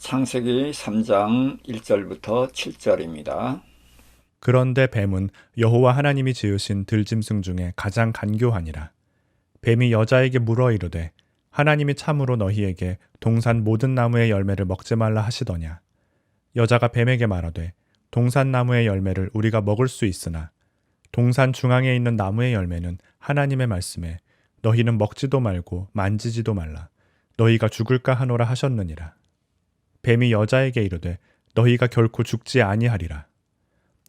창세기 3장 1절부터 7절입니다. 그런데 뱀은 여호와 하나님이 지으신 들짐승 중에 가장 간교하니라. 뱀이 여자에게 물어 이르되 하나님이 참으로 너희에게 동산 모든 나무의 열매를 먹지 말라 하시더냐. 여자가 뱀에게 말하되 동산 나무의 열매를 우리가 먹을 수 있으나 동산 중앙에 있는 나무의 열매는 하나님의 말씀에 너희는 먹지도 말고 만지지도 말라. 너희가 죽을까 하노라 하셨느니라. 뱀이 여자에게 이르되 너희가 결코 죽지 아니하리라.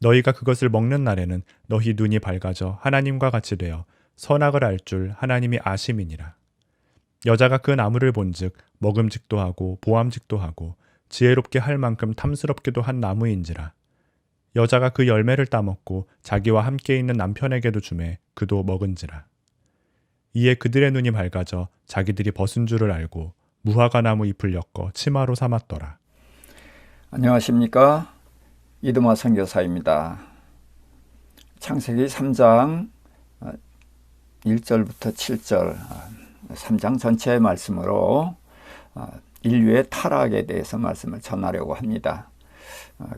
너희가 그것을 먹는 날에는 너희 눈이 밝아져 하나님과 같이 되어 선악을 알 줄 하나님이 아심이니라. 여자가 그 나무를 본즉 먹음직도 하고 보암직도 하고 지혜롭게 할 만큼 탐스럽기도 한 나무인지라. 여자가 그 열매를 따먹고 자기와 함께 있는 남편에게도 주매 그도 먹은지라. 이에 그들의 눈이 밝아져 자기들이 벗은 줄을 알고 무화과 나무 잎을 엮어 치마로 삼았더라. 안녕하십니까? 이두마 선교사입니다. 창세기 3장 1절부터 7절 3장 전체의 말씀으로 인류의 타락에 대해서 말씀을 전하려고 합니다.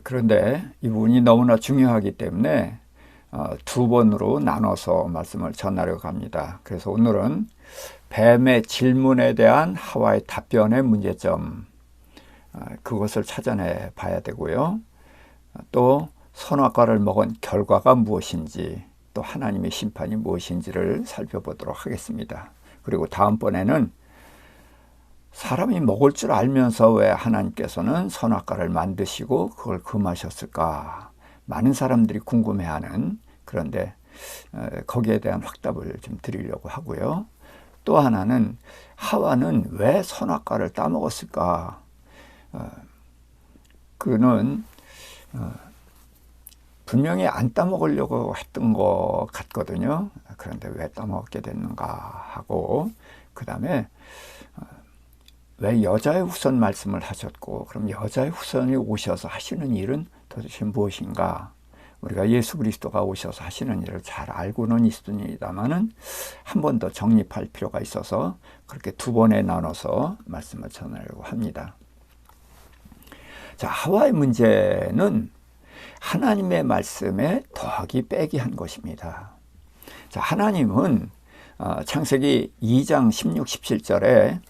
그런데 이 부분이 너무나 중요하기 때문에 두 번으로 나눠서 말씀을 전하려고 합니다. 그래서 오늘은 뱀의 질문에 대한 하와의 답변의 문제점, 그것을 찾아내 봐야 되고요. 또 선악과를 먹은 결과가 무엇인지, 또 하나님의 심판이 무엇인지를 살펴보도록 하겠습니다. 그리고 다음번에는 사람이 먹을 줄 알면서 왜 하나님께서는 선악과를 만드시고 그걸 금하셨을까? 많은 사람들이 궁금해하는, 그런데 거기에 대한 확답을 좀 드리려고 하고요. 또 하나는 하와는 왜 선악과를 따먹었을까? 그는 분명히 안 따먹으려고 했던 것 같거든요. 그런데 왜 따먹게 됐는가 하고, 그 다음에 왜 여자의 후손 말씀을 하셨고, 그럼 여자의 후손이 오셔서 하시는 일은 도대체 무엇인가? 우리가 예수 그리스도가 오셔서 하시는 일을 잘 알고는 있습니다만은 한 번 더 정립할 필요가 있어서 그렇게 두 번에 나눠서 말씀을 전하려고 합니다. 자, 하와의 문제는 하나님의 말씀에 더하기 빼기 한 것입니다. 자, 하나님은 창세기 2장 16, 17절에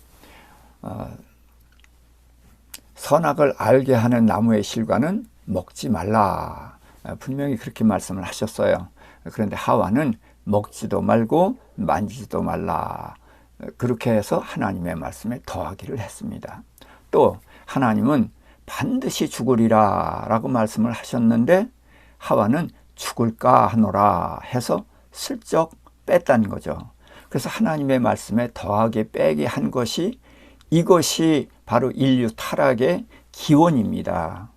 선악을 알게 하는 나무의 실과는 먹지 말라. 분명히 그렇게 말씀을 하셨어요. 그런데 하와는 먹지도 말고 만지지도 말라. 그렇게 해서 하나님의 말씀에 더하기를 했습니다. 또 하나님은 반드시 죽으리라 라고 말씀을 하셨는데 하와는 죽을까 하노라 해서 슬쩍 뺐다는 거죠. 그래서 하나님의 말씀에 더하기 빼기 한 것이, 이것이 바로 인류 타락의 기원입니다.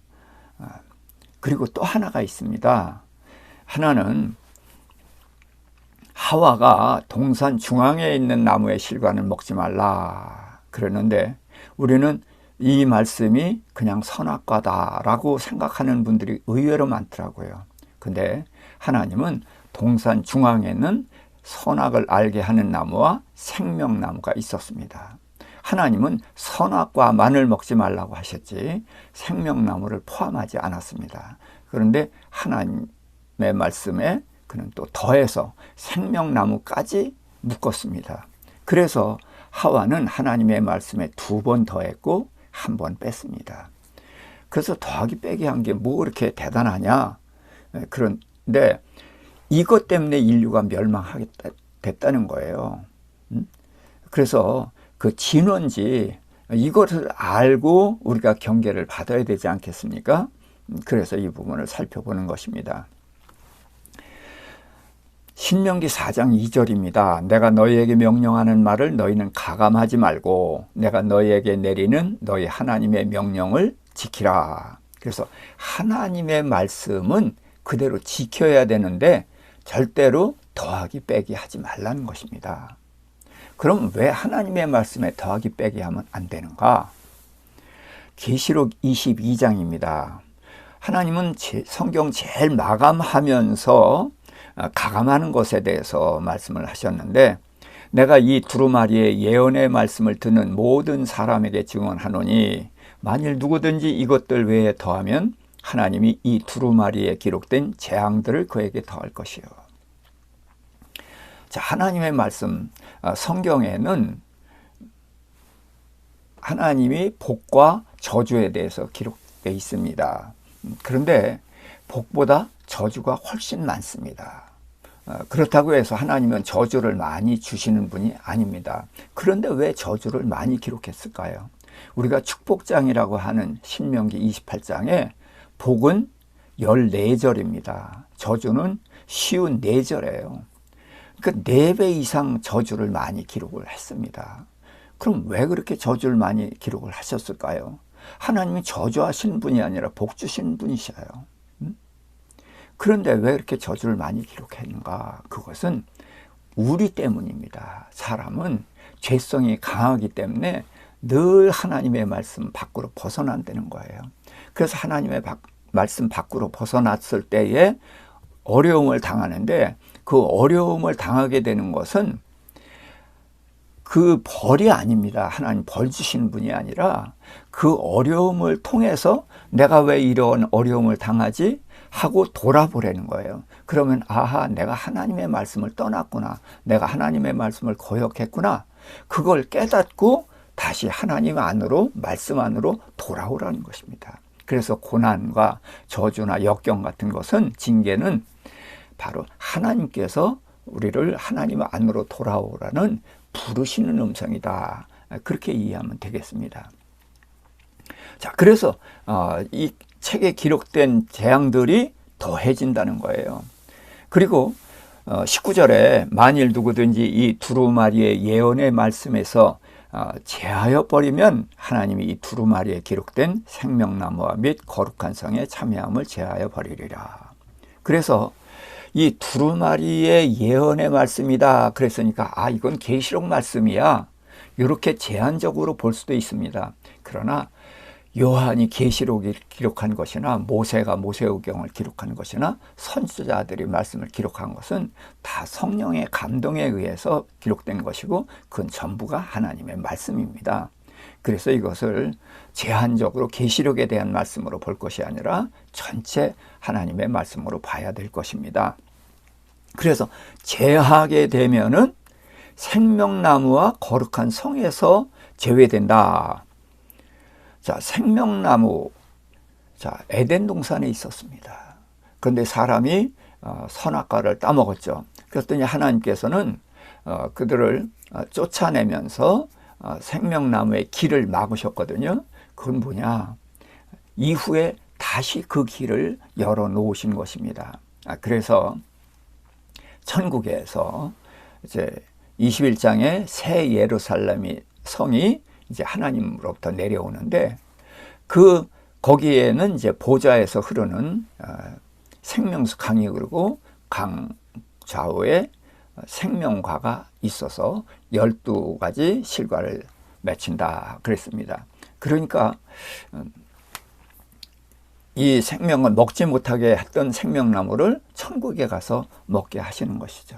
그리고 또 하나가 있습니다. 하나는 하와가 동산 중앙에 있는 나무의 실과는 먹지 말라 그러는데 우리는 이 말씀이 그냥 선악과다라고 생각하는 분들이 의외로 많더라고요. 근데 하나님은 동산 중앙에는 선악을 알게 하는 나무와 생명나무가 있었습니다. 하나님은 선악과만을 먹지 말라고 하셨지 생명나무를 포함하지 않았습니다. 그런데 하나님의 말씀에 그는 또 더해서 생명나무까지 묶었습니다. 그래서 하와는 하나님의 말씀에 두 번 더했고 한 번 뺐습니다. 그래서 더하기 빼기 한 게 뭐 그렇게 대단하냐? 그런데 이것 때문에 인류가 멸망하게 됐다는 거예요. 그래서 그 진원지, 이것을 알고 우리가 경계를 받아야 되지 않겠습니까? 그래서 이 부분을 살펴보는 것입니다. 신명기 4장 2절입니다. 내가 너희에게 명령하는 말을 너희는 가감하지 말고 내가 너희에게 내리는 너희 하나님의 명령을 지키라. 그래서 하나님의 말씀은 그대로 지켜야 되는데 절대로 더하기 빼기 하지 말라는 것입니다. 그럼 왜 하나님의 말씀에 더하기 빼기 하면 안 되는가? 계시록 22장입니다. 하나님은 성경 제일 마감하면서 가감하는 것에 대해서 말씀을 하셨는데 내가 이 두루마리의 예언의 말씀을 듣는 모든 사람에게 증언하노니 만일 누구든지 이것들 외에 더하면 하나님이 이 두루마리에 기록된 재앙들을 그에게 더할 것이요. 자, 하나님의 말씀, 성경에는 하나님이 복과 저주에 대해서 기록되어 있습니다. 그런데 복보다 저주가 훨씬 많습니다. 그렇다고 해서 하나님은 저주를 많이 주시는 분이 아닙니다. 그런데 왜 저주를 많이 기록했을까요? 우리가 축복장이라고 하는 신명기 28장에 복은 14절입니다. 저주는 쉬운 4절이에요. 그러니까 4배 이상 저주를 많이 기록을 했습니다. 그럼 왜 그렇게 저주를 많이 기록을 하셨을까요? 하나님이 저주하시는 분이 아니라 복 주시는 분이셔요. 그런데 왜 이렇게 저주를 많이 기록했는가? 그것은 우리 때문입니다. 사람은 죄성이 강하기 때문에 늘 하나님의 말씀 밖으로 벗어난다는 거예요. 그래서 하나님의 말씀 밖으로 벗어났을 때에 어려움을 당하는데, 그 어려움을 당하게 되는 것은 그 벌이 아닙니다. 하나님 벌 주시는 분이 아니라 그 어려움을 통해서 내가 왜 이런 어려움을 당하지? 하고 돌아보라는 거예요. 그러면 아하, 내가 하나님의 말씀을 떠났구나. 내가 하나님의 말씀을 거역했구나. 그걸 깨닫고 다시 하나님 안으로, 말씀 안으로 돌아오라는 것입니다. 그래서 고난과 저주나 역경 같은 것은, 징계는 바로 하나님께서 우리를 하나님 안으로 돌아오라는 부르시는 음성이다. 그렇게 이해하면 되겠습니다. 자, 그래서 이 책에 기록된 재앙들이 더해진다는 거예요. 그리고 19절에 만일 누구든지 이 두루마리의 예언의 말씀에서 제하여 버리면 하나님이 이 두루마리에 기록된 생명나무와 및 거룩한 성에 참여함을 제하여 버리리라. 그래서 이 두루마리의 예언의 말씀이다 그랬으니까 이건 계시록 말씀이야, 이렇게 제한적으로 볼 수도 있습니다. 그러나 요한이 계시록을 기록한 것이나 모세가 모세오경을 기록한 것이나 선지자들이 말씀을 기록한 것은 다 성령의 감동에 의해서 기록된 것이고, 그건 전부가 하나님의 말씀입니다. 그래서 이것을 제한적으로 계시록에 대한 말씀으로 볼 것이 아니라 전체 하나님의 말씀으로 봐야 될 것입니다. 그래서 제하게 되면은 생명나무와 거룩한 성에서 제외된다. 자, 생명나무, 자, 에덴 동산에 있었습니다. 그런데 사람이 선악과를 따먹었죠. 그랬더니 하나님께서는 그들을 쫓아내면서 생명나무의 길을 막으셨거든요. 그건 뭐냐? 이후에 다시 그 길을 열어 놓으신 것입니다. 그래서 천국에서 이제 21장에 새 예루살렘이 성이 이제 하나님으로부터 내려오는데, 거기에는 이제 보좌에서 흐르는 생명수 강이 흐르고 강 좌우에 생명과가 있어서 12가지 실과를 맺힌다 그랬습니다. 그러니까 이 생명을 먹지 못하게 했던 생명나무를 천국에 가서 먹게 하시는 것이죠.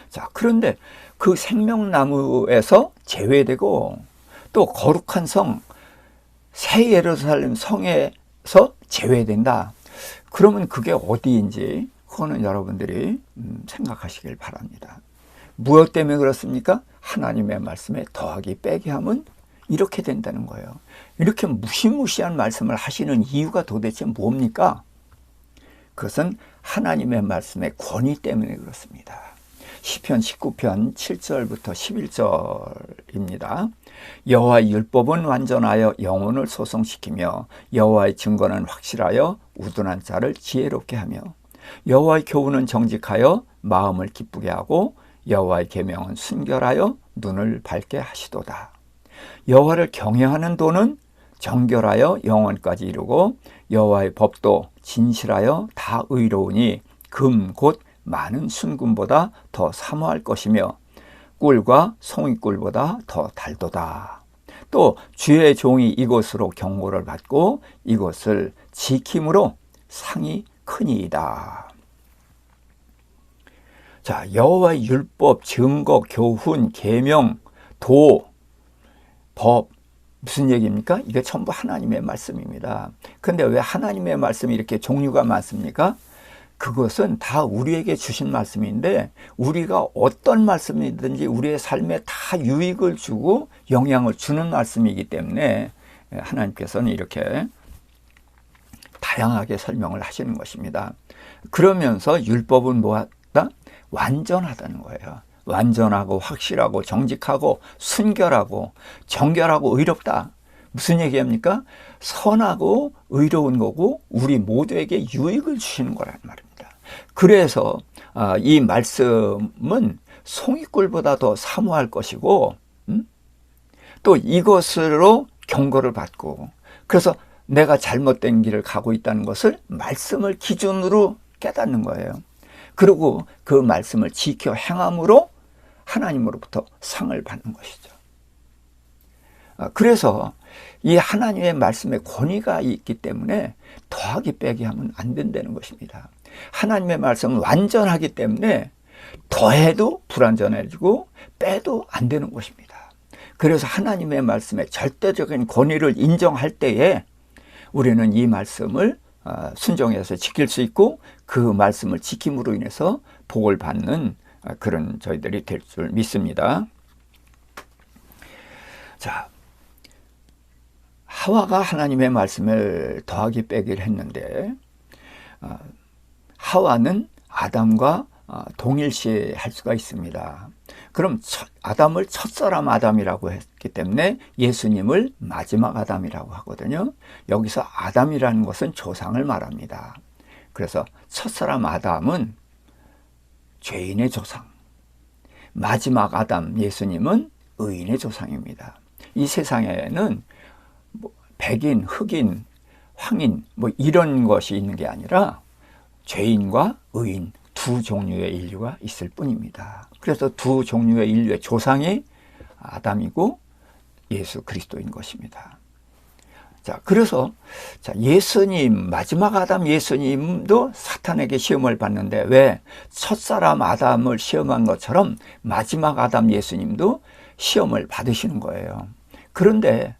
자, 그런데 그 생명나무에서 제외되고 또 거룩한 성, 새 예루살렘 성에서 제외된다. 그러면 그게 어디인지 그거는 여러분들이 생각하시길 바랍니다. 무엇 때문에 그렇습니까? 하나님의 말씀에 더하기 빼기 하면 이렇게 된다는 거예요. 이렇게 무시무시한 말씀을 하시는 이유가 도대체 뭡니까? 그것은 하나님의 말씀의 권위 때문에 그렇습니다. 시편 19편 7절부터 11절입니다. 여호와의 율법은 완전하여 영혼을 소성시키며 여호와의 증거는 확실하여 우둔한 자를 지혜롭게 하며 여호와의 교훈은 정직하여 마음을 기쁘게 하고 여호와의 계명은 순결하여 눈을 밝게 하시도다. 여호와를 경외하는 도는 정결하여 영원까지 이루고 여호와의 법도 진실하여 다 의로우니 금 곧 많은 순금보다 더 사모할 것이며 꿀과 송이꿀보다 더 달도다. 또 주의 종이 이것으로 경고를 받고 이것을 지킴으로 상이 크니이다. 자, 여호와의 율법, 증거, 교훈, 계명, 도, 법, 무슨 얘기입니까? 이게 전부 하나님의 말씀입니다. 근데 왜 하나님의 말씀이 이렇게 종류가 많습니까? 그것은 다 우리에게 주신 말씀인데 우리가 어떤 말씀이든지 우리의 삶에 다 유익을 주고 영향을 주는 말씀이기 때문에 하나님께서는 이렇게 다양하게 설명을 하시는 것입니다. 그러면서 율법은 뭐하다? 완전하다는 거예요. 완전하고 확실하고 정직하고 순결하고 정결하고 의롭다. 무슨 얘기합니까? 선하고 의로운 거고 우리 모두에게 유익을 주시는 거란 말입니다. 그래서 이 말씀은 송이꿀보다 더 사모할 것이고 또 이것으로 경고를 받고 그래서 내가 잘못된 길을 가고 있다는 것을 말씀을 기준으로 깨닫는 거예요. 그리고 그 말씀을 지켜 행함으로 하나님으로부터 상을 받는 것이죠. 그래서 이 하나님의 말씀에 권위가 있기 때문에 더하기 빼기 하면 안 된다는 것입니다. 하나님의 말씀은 완전하기 때문에 더해도 불완전해지고 빼도 안 되는 것입니다. 그래서 하나님의 말씀에 절대적인 권위를 인정할 때에 우리는 이 말씀을 순종해서 지킬 수 있고 그 말씀을 지킴으로 인해서 복을 받는 그런 저희들이 될 줄 믿습니다. 자, 하와가 하나님의 말씀을 더하기 빼기를 했는데 하와는 아담과 동일시할 수가 있습니다. 그럼 아담을 첫사람 아담이라고 했기 때문에 예수님을 마지막 아담이라고 하거든요. 여기서 아담이라는 것은 조상을 말합니다. 그래서 첫사람 아담은 죄인의 조상, 마지막 아담 예수님은 의인의 조상입니다. 이 세상에는 백인, 흑인, 황인 이런 것이 있는 게 아니라 죄인과 의인 두 종류의 인류가 있을 뿐입니다. 그래서 두 종류의 인류의 조상이 아담이고 예수 그리스도인 것입니다. 자, 그래서 예수님, 마지막 아담 예수님도 사탄에게 시험을 받는데 왜 첫사람 아담을 시험한 것처럼 마지막 아담 예수님도 시험을 받으시는 거예요. 그런데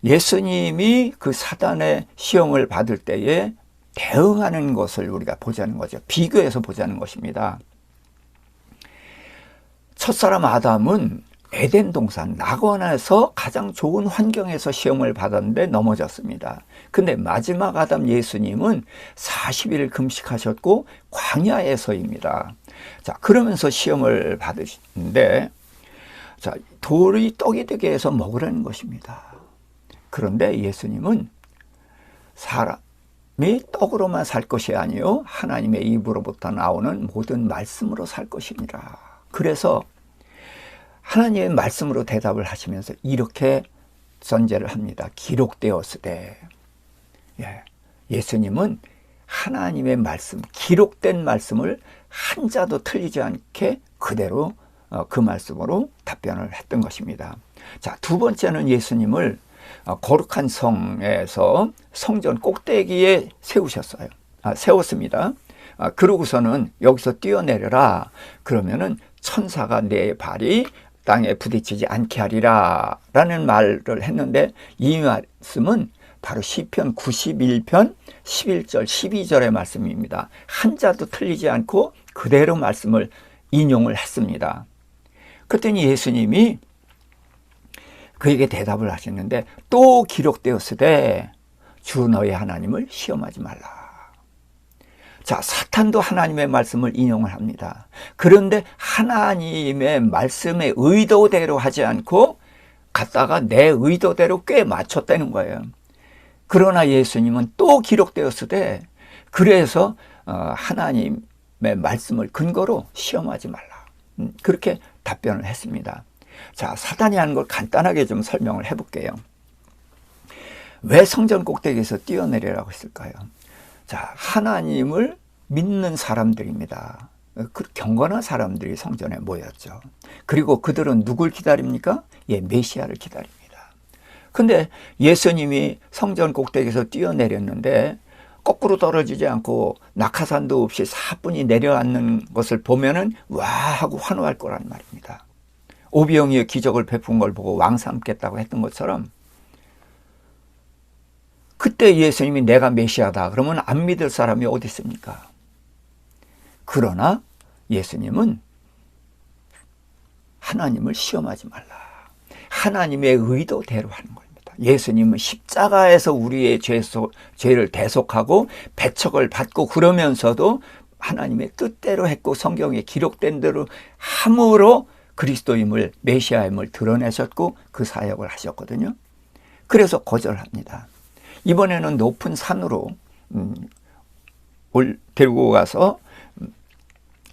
예수님이 그 사단의 시험을 받을 때에 대응하는 것을 우리가 보자는 거죠. 비교해서 보자는 것입니다. 첫사람 아담은 에덴 동산 낙원에서 가장 좋은 환경에서 시험을 받았는데 넘어졌습니다. 근데 마지막 아담 예수님은 40일 금식하셨고 광야에서입니다. 자, 그러면서 시험을 받으시는데 돌이 떡이 되게 해서 먹으라는 것입니다. 그런데 예수님은 사람이 떡으로만 살 것이 아니요 하나님의 입으로부터 나오는 모든 말씀으로 살 것이니라. 그래서 하나님의 말씀으로 대답을 하시면서 이렇게 선제를 합니다. 기록되었으되. 예수님은 하나님의 말씀, 기록된 말씀을 한자도 틀리지 않게 그대로 그 말씀으로 답변을 했던 것입니다. 자, 두 번째는 예수님을 거룩한 성에서 성전 꼭대기에 세웠습니다. 그러고서는 여기서 뛰어내려라. 그러면은 천사가 내 발이 땅에 부딪히지 않게 하리라 라는 말을 했는데 이 말씀은 바로 시편 91편 11절 12절의 말씀입니다. 한자도 틀리지 않고 그대로 말씀을 인용을 했습니다. 그랬더니 예수님이 그에게 대답을 하시는데 또 기록되었으되 주 너의 하나님을 시험하지 말라. 자, 사탄도 하나님의 말씀을 인용을 합니다. 그런데 하나님의 말씀의 의도대로 하지 않고 갖다가 내 의도대로 꽤 맞췄다는 거예요. 그러나 예수님은 또 기록되었으되 그래서 하나님의 말씀을 근거로 시험하지 말라. 그렇게 답변을 했습니다. 자, 사단이 하는 걸 간단하게 좀 설명을 해볼게요. 왜 성전 꼭대기에서 뛰어내리라고 했을까요? 자, 하나님을 믿는 사람들입니다. 그 경건한 사람들이 성전에 모였죠. 그리고 그들은 누굴 기다립니까? 메시아를 기다립니다. 근데 예수님이 성전 꼭대기에서 뛰어내렸는데 거꾸로 떨어지지 않고 낙하산도 없이 사뿐히 내려앉는 것을 보면은 와 하고 환호할 거란 말입니다. 오병이의 기적을 베푼 걸 보고 왕 삼겠다고 했던 것처럼 그때 예수님이 내가 메시아다 그러면 안 믿을 사람이 어디 있습니까? 그러나 예수님은 하나님을 시험하지 말라. 하나님의 의도대로 하는 겁니다. 예수님은 십자가에서 우리의 죄를 대속하고 배척을 받고 그러면서도 하나님의 뜻대로 했고 성경에 기록된 대로 함으로 그리스도임을 메시아임을 드러내셨고 그 사역을 하셨거든요. 그래서 거절합니다. 이번에는 높은 산으로 데리고 가서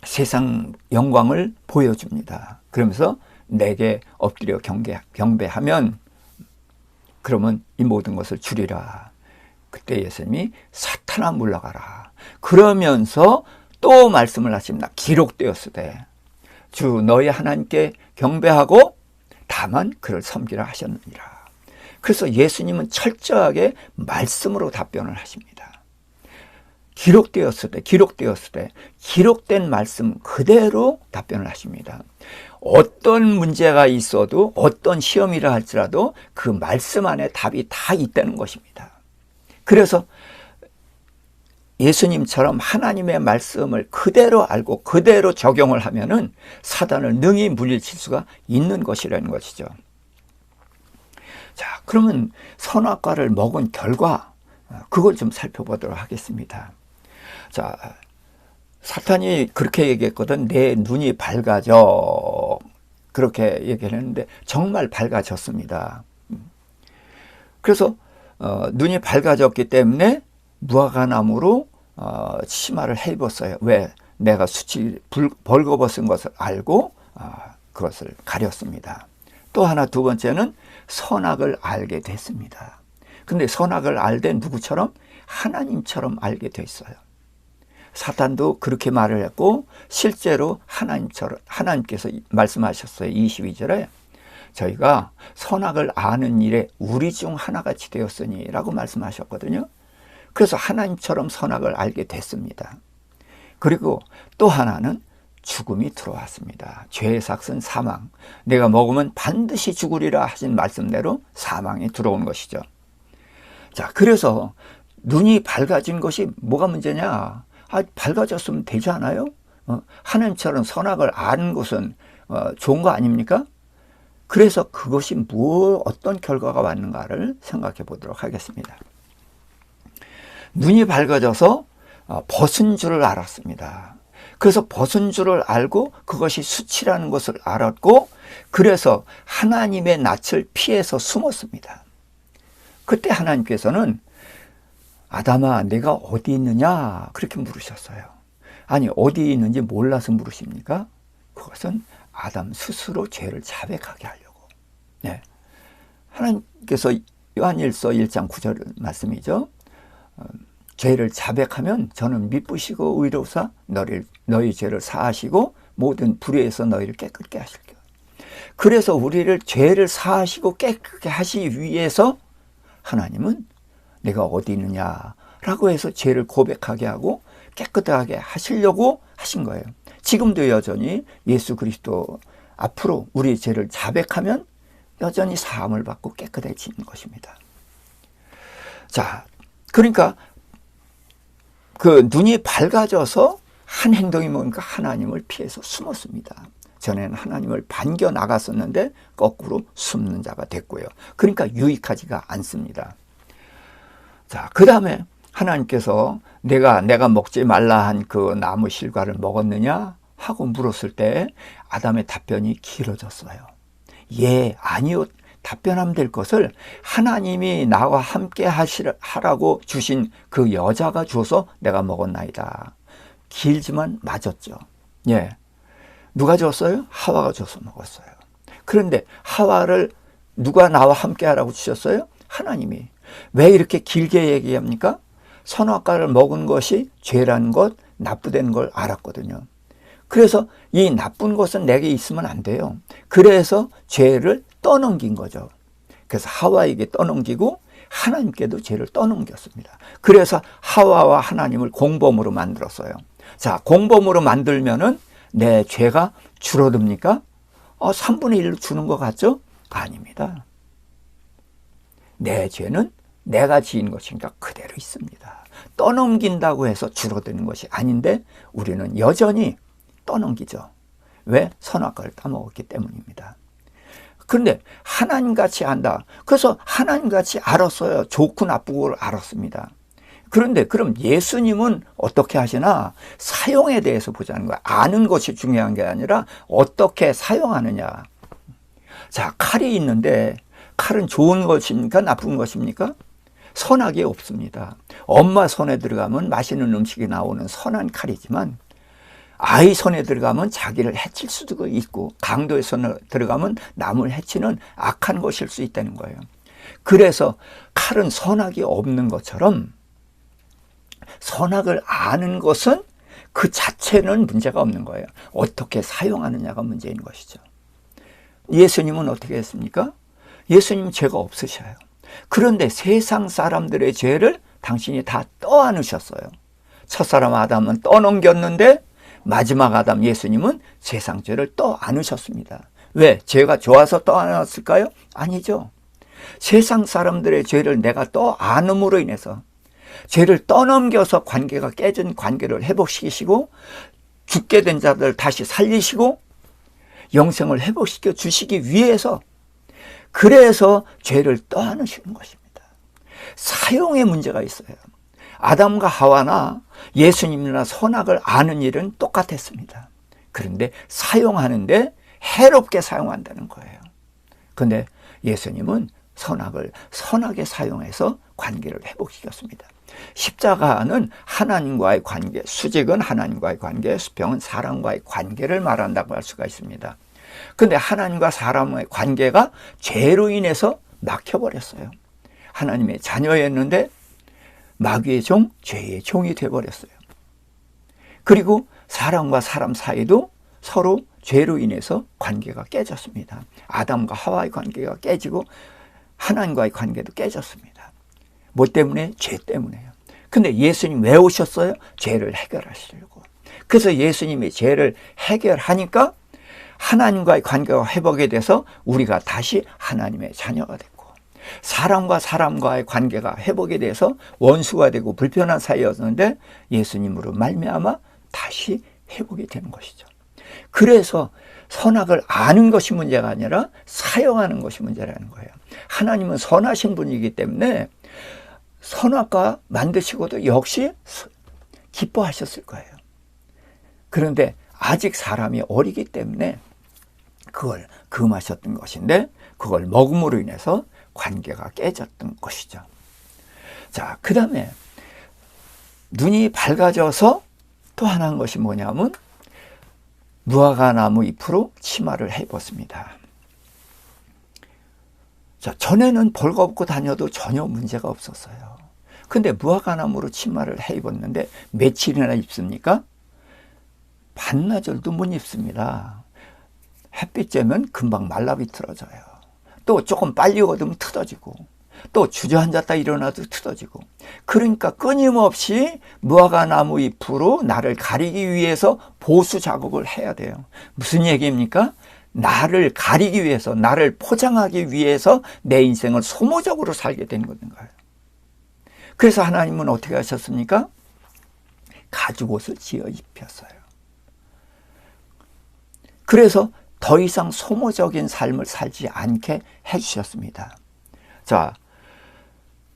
세상 영광을 보여줍니다. 그러면서 내게 엎드려 경배하면 그러면 이 모든 것을 주리라. 그때 예수님이 사탄아 물러가라. 그러면서 또 말씀을 하십니다. 기록되었으되 주 너희 하나님께 경배하고 다만 그를 섬기라 하셨느니라. 그래서 예수님은 철저하게 말씀으로 답변을 하십니다. 기록되었으되 기록된 말씀 그대로 답변을 하십니다. 어떤 문제가 있어도 어떤 시험이라 할지라도 그 말씀 안에 답이 다 있다는 것입니다. 그래서 예수님처럼 하나님의 말씀을 그대로 알고 그대로 적용을 하면은 사단을 능히 물리칠 수가 있는 것이라는 것이죠. 자, 그러면 선악과를 먹은 결과 그걸 좀 살펴보도록 하겠습니다. 자, 사탄이 그렇게 얘기했거든. 내 눈이 밝아져. 그렇게 얘기를 했는데 정말 밝아졌습니다. 그래서 눈이 밝아졌기 때문에 무화과나무로 치마를 해 입었어요. 왜? 내가 수치 벌거벗은 것을 알고 그것을 가렸습니다. 또 하나 두 번째는 선악을 알게 됐습니다. 근데 선악을 알되 누구처럼? 하나님처럼 알게 됐어요. 사탄도 그렇게 말을 했고 실제로 하나님께서 말씀하셨어요. 22절에 저희가 선악을 아는 일에 우리 중 하나같이 되었으니 라고 말씀하셨거든요. 그래서 하나님처럼 선악을 알게 됐습니다. 그리고 또 하나는 죽음이 들어왔습니다. 죄의 삭은 사망. 내가 먹으면 반드시 죽으리라 하신 말씀대로 사망이 들어온 것이죠. 자, 그래서 눈이 밝아진 것이 뭐가 문제냐? 밝아졌으면 되지 않아요? 하나님처럼 선악을 아는 것은 좋은 거 아닙니까? 그래서 그것이 어떤 결과가 왔는가를 생각해 보도록 하겠습니다. 눈이 밝아져서 벗은 줄을 알았습니다. 그래서 벗은 줄을 알고 그것이 수치라는 것을 알았고 그래서 하나님의 낯을 피해서 숨었습니다. 그때 하나님께서는 아담아 내가 어디 있느냐 그렇게 물으셨어요. 아니 어디 있는지 몰라서 물으십니까? 그것은 아담 스스로 죄를 자백하게 하려고. 네. 하나님께서 요한일서 1장 9절 말씀이죠. 죄를 자백하면 저는 미쁘시고 의로우사 너희 죄를 사하시고 모든 불의에서 너희를 깨끗게 하실 거예요. 그래서 우리를 죄를 사하시고 깨끗게 하시기 위해서 하나님은 내가 어디 있느냐라고 해서 죄를 고백하게 하고 깨끗하게 하시려고 하신 거예요. 지금도 여전히 예수 그리스도 앞으로 우리 죄를 자백하면 여전히 사함을 받고 깨끗해지는 것입니다. 자, 그러니까 그 눈이 밝아져서 한 행동이 뭡니까? 하나님을 피해서 숨었습니다. 전에는 하나님을 반겨 나갔었는데 거꾸로 숨는 자가 됐고요. 그러니까 유익하지가 않습니다. 자, 그 다음에 하나님께서 내가 먹지 말라 한 그 나무 실과를 먹었느냐 하고 물었을 때 아담의 답변이 길어졌어요. 예, 아니요. 답변하면 될 것을 하나님이 나와 함께 하라고 주신 그 여자가 줘서 내가 먹었나이다. 길지만 맞았죠. 예. 누가 줬어요? 하와가 줘서 먹었어요. 그런데 하와를 누가 나와 함께 하라고 주셨어요? 하나님이. 왜 이렇게 길게 얘기합니까? 선악과를 먹은 것이 죄라는 것, 나쁘다는 걸 알았거든요. 그래서 이 나쁜 것은 내게 있으면 안 돼요. 그래서 죄를 떠넘긴 거죠. 그래서 하와에게 떠넘기고 하나님께도 죄를 떠넘겼습니다. 그래서 하와와 하나님을 공범으로 만들었어요. 자, 공범으로 만들면은 내 죄가 줄어듭니까? 3분의 1로 주는 것 같죠? 아닙니다. 내 죄는 내가 지은 것이니까 그대로 있습니다. 떠넘긴다고 해서 줄어드는 것이 아닌데 우리는 여전히 떠넘기죠. 왜? 선악과를 따먹었기 때문입니다. 그런데 하나님같이 안다. 그래서 하나님같이 알았어요. 좋고 나쁘고를 알았습니다. 그런데 그럼 예수님은 어떻게 하시나? 사용에 대해서 보자는 거야. 아는 것이 중요한 게 아니라 어떻게 사용하느냐. 자, 칼이 있는데 칼은 좋은 것입니까? 나쁜 것입니까? 선악이 없습니다. 엄마 손에 들어가면 맛있는 음식이 나오는 선한 칼이지만 아이 손에 들어가면 자기를 해칠 수도 있고 강도의 손에 들어가면 남을 해치는 악한 것일 수 있다는 거예요. 그래서 칼은 선악이 없는 것처럼 선악을 아는 것은 그 자체는 문제가 없는 거예요. 어떻게 사용하느냐가 문제인 것이죠. 예수님은 어떻게 했습니까? 예수님은 죄가 없으셔요. 그런데 세상 사람들의 죄를 당신이 다 떠안으셨어요. 첫사람 아담은 떠넘겼는데 마지막 아담 예수님은 세상 죄를 떠안으셨습니다. 왜? 죄가 좋아서 떠안았을까요? 아니죠. 세상 사람들의 죄를 내가 떠안음으로 인해서 죄를 떠넘겨서 관계가 깨진 관계를 회복시키시고 죽게 된 자들 다시 살리시고 영생을 회복시켜 주시기 위해서 그래서 죄를 떠안으시는 것입니다. 사용에 문제가 있어요. 아담과 하와나 예수님이나 선악을 아는 일은 똑같았습니다. 그런데 사용하는데 해롭게 사용한다는 거예요. 그런데 예수님은 선악을 선하게 사용해서 관계를 회복시켰습니다. 십자가는 하나님과의 관계, 수직은 하나님과의 관계, 수평은 사람과의 관계를 말한다고 할 수가 있습니다. 그런데 하나님과 사람의 관계가 죄로 인해서 막혀버렸어요. 하나님의 자녀였는데 마귀의 종, 죄의 종이 되어버렸어요. 그리고 사람과 사람 사이도 서로 죄로 인해서 관계가 깨졌습니다. 아담과 하와의 관계가 깨지고 하나님과의 관계도 깨졌습니다. 뭐 때문에? 죄 때문에요. 근데 예수님 왜 오셨어요? 죄를 해결하시려고. 그래서 예수님이 죄를 해결하니까 하나님과의 관계가 회복이 돼서 우리가 다시 하나님의 자녀가 됐고, 사람과 사람과의 관계가 회복이 돼서 원수가 되고 불편한 사이였는데 예수님으로 말미암아 다시 회복이 되는 것이죠. 그래서 선악을 아는 것이 문제가 아니라 사용하는 것이 문제라는 거예요. 하나님은 선하신 분이기 때문에 선악과 만드시고도 역시 기뻐하셨을 거예요. 그런데 아직 사람이 어리기 때문에 그걸 금하셨던 것인데 그걸 먹음으로 인해서 관계가 깨졌던 것이죠. 자, 그 다음에 눈이 밝아져서 또 하나 한 것이 뭐냐면 무화과나무 잎으로 치마를 해입었습니다. 자, 전에는 벌거벗고 다녀도 전혀 문제가 없었어요. 근데 무화과나무로 치마를 해입었는데 며칠이나 입습니까? 반나절도 못 입습니다. 햇빛 쬐면 금방 말라비틀어져요. 또 조금 빨리 얻으면 틀어지고 또 주저앉았다 일어나도 틀어지고. 그러니까 끊임없이 무화과나무 잎으로 나를 가리기 위해서 보수 작업을 해야 돼요. 무슨 얘기입니까? 나를 가리기 위해서, 나를 포장하기 위해서 내 인생을 소모적으로 살게 되는 거예요. 그래서 하나님은 어떻게 하셨습니까? 가죽옷을 지어 입혔어요. 그래서 더 이상 소모적인 삶을 살지 않게 해주셨습니다. 자,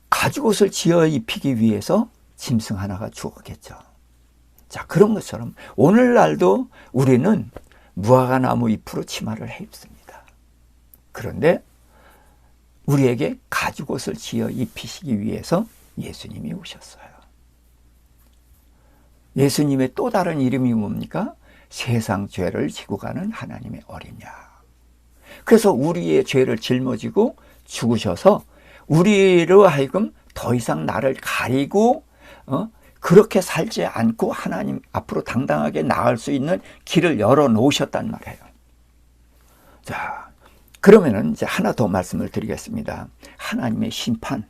가죽옷을 지어 입히기 위해서 짐승 하나가 죽었겠죠. 자, 그런 것처럼 오늘날도 우리는 무화과나무 잎으로 치마를 해입습니다. 그런데 우리에게 가죽옷을 지어 입히시기 위해서 예수님이 오셨어요. 예수님의 또 다른 이름이 뭡니까? 세상 죄를 지고 가는 하나님의 어린 양. 그래서 우리의 죄를 짊어지고 죽으셔서 우리로 하여금 더 이상 나를 가리고 그렇게 살지 않고 하나님 앞으로 당당하게 나갈 수 있는 길을 열어놓으셨단 말이에요. 자, 그러면은 이제 하나 더 말씀을 드리겠습니다. 하나님의 심판.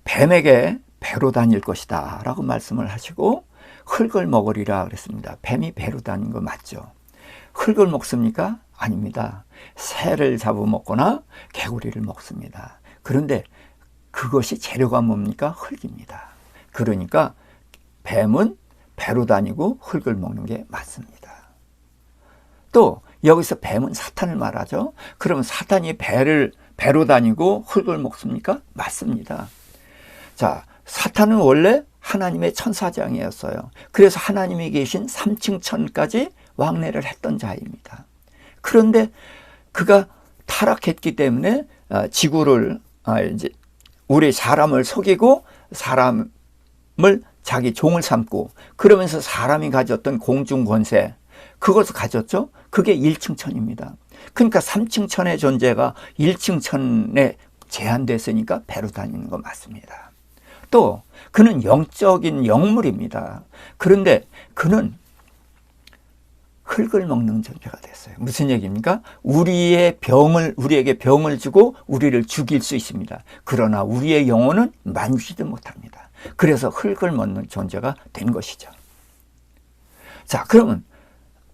뱀에게 배로 다닐 것이다 라고 말씀을 하시고 흙을 먹으리라 그랬습니다. 뱀이 배로 다닌 거 맞죠? 흙을 먹습니까? 아닙니다. 새를 잡아먹거나 개구리를 먹습니다. 그런데 그것이 재료가 뭡니까? 흙입니다. 그러니까 뱀은 배로 다니고 흙을 먹는 게 맞습니다. 또 여기서 뱀은 사탄을 말하죠. 그러면 사탄이 배로 다니고 흙을 먹습니까? 맞습니다. 자, 사탄은 원래 하나님의 천사장이었어요. 그래서 하나님이 계신 3층 천까지 왕래를 했던 자입니다. 그런데 그가 타락했기 때문에 지구를 이제 우리 사람을 속이고 사람을 자기 종을 삼고 그러면서 사람이 가졌던 공중 권세 그것을 가졌죠. 그게 1층 천입니다. 그러니까 3층 천의 존재가 1층 천에 제한됐으니까 배로 다니는 거 맞습니다. 또 그는 영적인 영물입니다. 그런데 그는 흙을 먹는 존재가 됐어요. 무슨 얘기입니까? 우리에게 병을 주고 우리를 죽일 수 있습니다. 그러나 우리의 영혼은 만지도 못합니다. 그래서 흙을 먹는 존재가 된 것이죠. 자, 그러면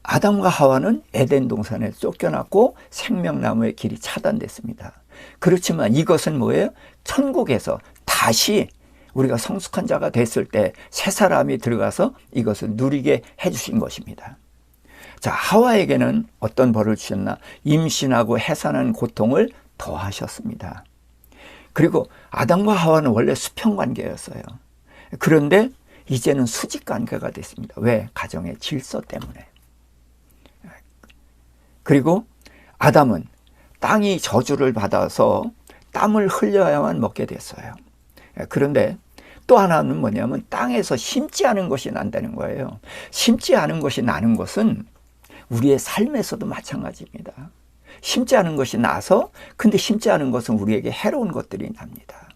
아담과 하와는 에덴 동산에 쫓겨났고 생명나무의 길이 차단됐습니다. 그렇지만 이것은 뭐예요? 천국에서 다시 우리가 성숙한 자가 됐을 때 새 사람이 들어가서 이것을 누리게 해주신 것입니다. 자, 하와에게는 어떤 벌을 주셨나? 임신하고 해산하는 고통을 더하셨습니다. 그리고 아담과 하와는 원래 수평관계였어요. 그런데 이제는 수직관계가 됐습니다. 왜? 가정의 질서 때문에. 그리고 아담은 땅이 저주를 받아서 땀을 흘려야만 먹게 됐어요. 그런데 또 하나는 뭐냐면 땅에서 심지 않은 것이 난다는 거예요. 심지 않은 것이 나는 것은 우리의 삶에서도 마찬가지입니다. 심지 않은 것이 나서 근데 심지 않은 것은 우리에게 해로운 것들이 납니다.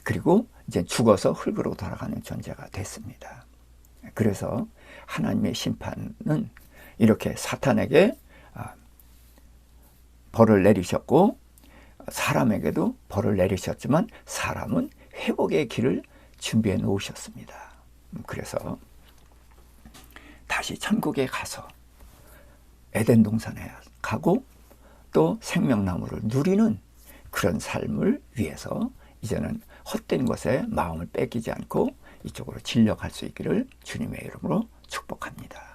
그리고 이제 죽어서 흙으로 돌아가는 존재가 됐습니다. 그래서 하나님의 심판은 이렇게 사탄에게 벌을 내리셨고 사람에게도 벌을 내리셨지만 사람은 회복의 길을 준비해 놓으셨습니다. 그래서 다시 천국에 가서 에덴 동산에 가고 또 생명나무를 누리는 그런 삶을 위해서 이제는 헛된 것에 마음을 뺏기지 않고 이쪽으로 진력할 수 있기를 주님의 이름으로 축복합니다.